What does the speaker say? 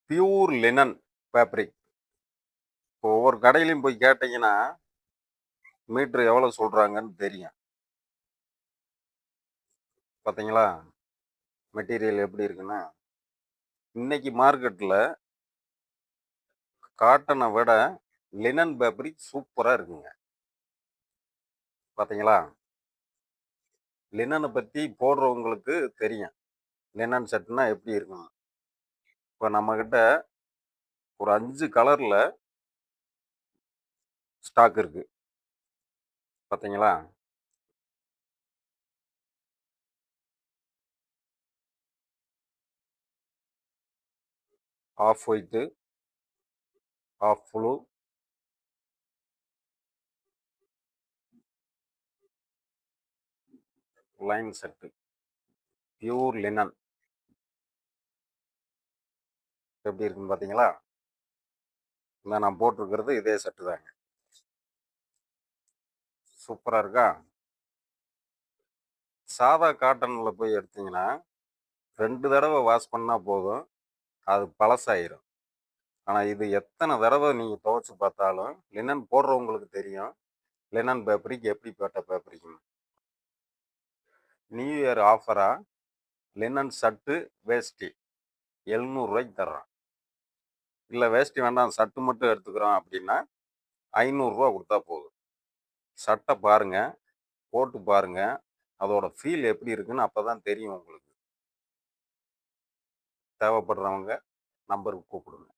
Pure linen fabric. இப்போ ஒவ்வொரு கடையிலையும் போய் கேட்டிங்கன்னா மீட்ரு எவ்வளோ சொல்கிறாங்கன்னு தெரியும். பார்த்தீங்களா மெட்டீரியல் எப்படி இருக்குன்னு. இன்னைக்கு மார்க்கெட்டில் காட்டனை விட லினன் ஃபேப்ரிக் சூப்பராக இருக்குங்க. பார்த்தீங்களா, லினனை பற்றி போடுறவங்களுக்கு தெரியும் லினன் செட்னா எப்படி இருக்கும். இப்போ நம்மக்கிட்ட ஒரு 5 கலரில் ஸ்டாக் இருக்குது. பார்த்தீங்களா, off white, off blue, line set, pure linen எப்படி இருக்குன்னு பார்த்தீங்களா. இந்த நான் போட்டிருக்கிறது இதே செட்டு தாங்க. சூப்பராக இருக்கா. சாதா காட்டனில் போய் எடுத்தீங்கன்னா 2 தடவை வாஷ் பண்ணால் போதும், அது பழசாயிரும். ஆனால் இது எத்தனை தடவை நீங்கள் துவைச்சி பார்த்தாலும் லினன் போடுறவங்களுக்கு தெரியும் லினன் ஃபேப்ரிக் எப்படிப்பட்ட ஃபேப்ரிக்னு. நியூ இயர் ஆஃபராக லினன் சட்டு வேஷ்டி 700 தர்றான். இல்லை வேஷ்டி வேண்டாம் சட்டு மட்டும் எடுத்துக்கிறோம் அப்படின்னா 500 கொடுத்தா போதும். சட்டை பாருங்கள், போட்டு பாருங்கள், அதோட ஃபீல் எப்படி இருக்குன்னு அப்போ தான் தெரியும் உங்களுக்கு. தேவைப்படுறவங்க நம்பருக்கு கூப்பிடுங்க.